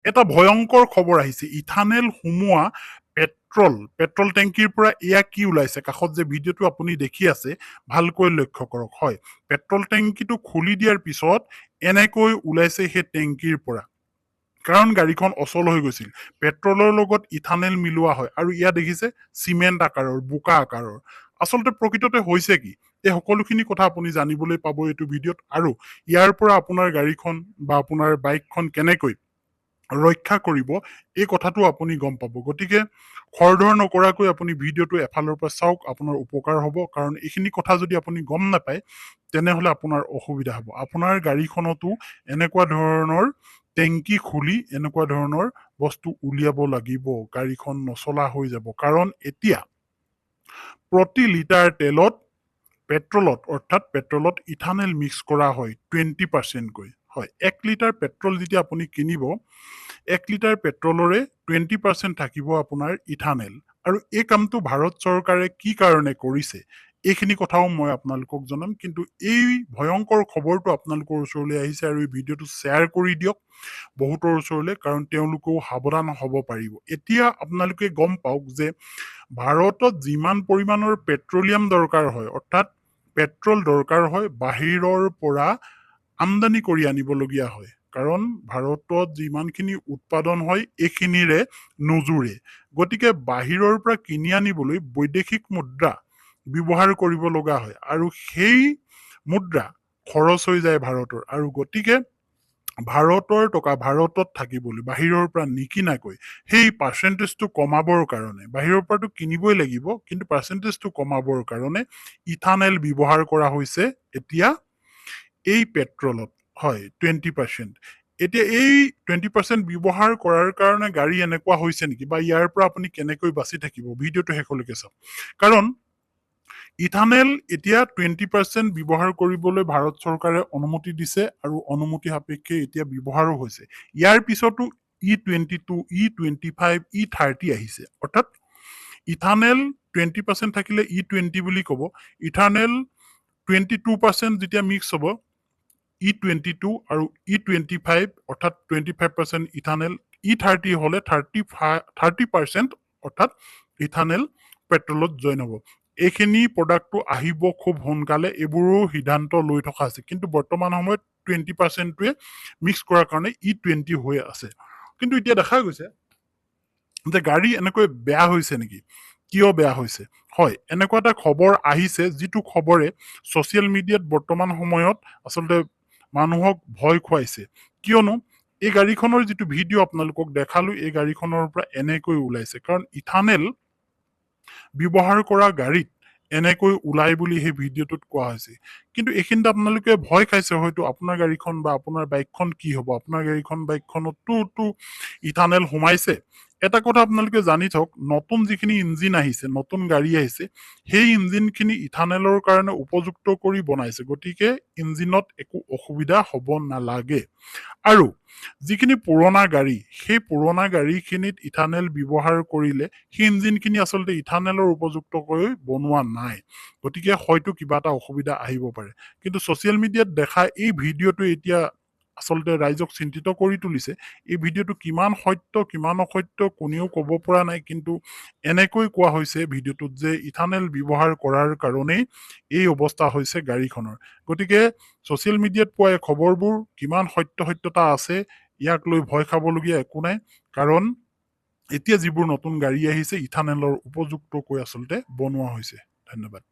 এটা ভয়ংকৰ খবৰ আহিছে ইথানেল সুমুৱা পেট্ৰল টেংকিৰ পৰা এয়া কি ওলাইছে কাষত যে ভিডিঅ'টো আপুনি দেখি আছে ভালকৈ লক্ষ্য কৰক হয় পেট্ৰল টেংকিটো খুলি দিয়াৰ পিছত এনেকৈ ওলাইছে সেই টেংকিৰ পৰা কাৰণ গাড়ীখন অচল হৈ গৈছিল পেট্ৰলৰ লগত ইথানেল মিলোৱা হয় আৰু ইয়াত দেখিছে চিমেণ্ট আকাৰৰ বোকা আকাৰৰ আচলতে প্ৰকৃততে হৈছে কি এই সকলোখিনি কথা আপুনি জানিবলৈ পাব এইটো ভিডিঅ'ত আৰু ইয়াৰ পৰা আপোনাৰ গাড়ীখন বা আপোনাৰ বাইকখন কেনেকৈ ৰক্ষা কৰিব এই কথাটো আপুনি গম পাব গতিকে খৰধৰ নকৰাকৈ আপুনি ভিডিঅ'টো এফালৰ পৰা চাওক আপোনাৰ উপকাৰ হ'ব কাৰণ এইখিনি কথা যদি আপুনি গম নাপায় তেনেহলে আপোনাৰ অসুবিধা হ'ব আপোনাৰ গাড়ীখনতো এনেকুৱা ধৰণৰ টেংকি খুলি এনেকুৱা ধৰণৰ বস্তু উলিয়াব লাগিব গাড়ীখন নচলা হৈ যাব কাৰণ এতিয়া প্ৰতি লিটাৰ তেলত পেট্ৰলত ইথানেল মিক্স কৰা হয় 20% কৈ হয় 1 লিটাৰ পেট্ৰল যেতিয়া আপুনি কিনিব 1 লিটাৰ পেট্ৰলৰে 20% থাকিব আপোনাৰ ইথানেল আৰু এই কামটো ভাৰত চৰকাৰে কি কাৰণে কৰিছে এইখিনি কথাও মই আপোনালোকক জনাম কিন্তু এই ভয়ংকৰ খবৰটো আপোনালোকৰ ওচৰলৈ আহিছে আৰু এই ভিডিঅ'টো শ্বেয়াৰ কৰি দিয়ক বহুতৰ ওচৰলৈ কাৰণ তেওঁলোকেও সাৱধান হ'ব পাৰিব এতিয়া আপোনালোকে গম পাওক যে ভাৰতত যিমান পৰিমাণৰ পেট্ৰলিয়াম দৰকাৰ হয় অৰ্থাৎ পেট্ৰল দৰকাৰ হয় বাহিৰৰ পৰা আমদানি কৰি আনিবলগীয়া হয় কাৰণ ভাৰতত যিমানখিনি উৎপাদন হয় এইখিনিৰে নোজোৰে গতিকে বাহিৰৰ পৰা কিনি আনিবলৈ বৈদেশিক মুদ্ৰা ব্যৱহাৰ কৰিব লগা হয় আৰু সেই মুদ্ৰা খৰচ হৈ যায় ভাৰতৰ আৰু গতিকে ভাৰতৰ টকা ভাৰতত থাকিবলৈ বাহিৰৰ পৰা নিকিনাকৈ সেই পাৰ্চেণ্টেজটো কমাবৰ কাৰণে বাহিৰৰ পৰাতো কিনিবই লাগিব কিন্তু পাৰ্চেণ্টেজটো কমাবৰ কাৰণে ইথানেল ব্যৱহাৰ কৰা হৈছে এতিয়া এই পেট্ৰলত হয় 20% এতিয়া এই 20% ব্যৱহাৰ কৰাৰ কাৰণে গাড়ী এনেকুৱা হৈছে নেকি বা ইয়াৰ পৰা আপুনি কেনেকৈ বাচি থাকিব ভিডিঅ'টো শেষলৈকে চাওক কাৰণ ইথানেল এতিয়া 20% ব্যৱহাৰ কৰিবলৈ ভাৰত চৰকাৰে অনুমতি দিছে আৰু অনুমতি সাপেক্ষে এতিয়া ব্যৱহাৰো হৈছে ইয়াৰ পিছতো E22 E25 E30 আহিছে অৰ্থাৎ ইথানেল 20% থাকিলে E20 বুলি ক'ব ইথানেল 22% যেতিয়া মিক্স হ'ব E22 আৰু E25 অৰ্থাৎ 25% ইথানেল E30 হলে 30% অৰ্থাৎ ইথানেল পেট্ৰলত জইন হ'ব এইখিনি প্ৰডাক্টটো আহিব খুব সোনকালে এইবোৰো সিদ্ধান্ত লৈ থকা আছে কিন্তু বৰ্তমান সময়ত 20%টোৱে মিক্স কৰাৰ কাৰণে E20 হৈ আছে কিন্তু এতিয়া দেখা গৈছে যে গাড়ী এনেকৈ বেয়া হৈছে নেকি কিয় বেয়া হৈছে হয় এনেকুৱা এটা খবৰ আহিছে যিটো খবৰে ছচিয়েল মিডিয়াত বৰ্তমান সময়ত আচলতে মানুহক ভয় খুৱাইছে কিয়নো এই গাড়ীখনৰ যিটো ভিডিঅ' আপোনালোকক দেখালো এই গাড়ীখনৰ পৰা এনেকৈ ওলাইছে কাৰণ ইথানেল ব্যৱহাৰ কৰা গাড়ীত এনেকৈ ওলাই বুলি সেই ভিডিঅ'টোত কোৱা হৈছে কিন্তু এইখিনিত আপোনালোকে ভয় খাইছে হয়তো আপোনাৰ গাড়ীখন বা আপোনাৰ বাইকখন কি হ'ব আপোনাৰ গাড়ীখন বাইকখনতো ইথানেল সোমাইছে এটা কথা আপোনালোকে জানি থওক নতুন যিখিনি ইঞ্জিন আহিছে নতুন গাড়ী আহিছে সেই ইঞ্জিনখিনি ইথানেলৰ কাৰণে উপযুক্ত কৰি বনাইছে গতিকে ইঞ্জিনত একো অসুবিধা হ'ব নালাগে আৰু যিখিনি পুৰণা গাড়ী সেই পুৰণা গাড়ীখিনিত ইথানেল ব্যৱহাৰ কৰিলে সেই ইঞ্জিনখিনি আচলতে ইথানেলৰ উপযুক্তকৈ বনোৱা নাই গতিকে হয়তো কিবা এটা অসুবিধা আহিব পাৰে কিন্তু ছচিয়েল মিডিয়াত দেখা এই ভিডিঅ'টো এতিয়া আচলতে ৰাইজক চিন্তিত কৰি তুলিছে এই ভিডিঅ'টো কিমান সত্য কিমান অসত্য কোনেও ক'ব পৰা নাই কিন্তু এনেকৈ কোৱা হৈছে ভিডিঅ'টোত যে ইথানেল ব্যৱহাৰ কৰাৰ কাৰণেই এই অৱস্থা হৈছে গাড়ীখনৰ গতিকে ছচিয়েল মিডিয়াত পোৱা এই খবৰবোৰ কিমান সত্যতা আছে ইয়াক লৈ ভয় খাবলগীয়া একো নাই কাৰণ এতিয়া যিবোৰ নতুন গাড়ী আহিছে ইথানেলৰ উপযুক্তকৈ আচলতে বনোৱা হৈছে ধন্যবাদ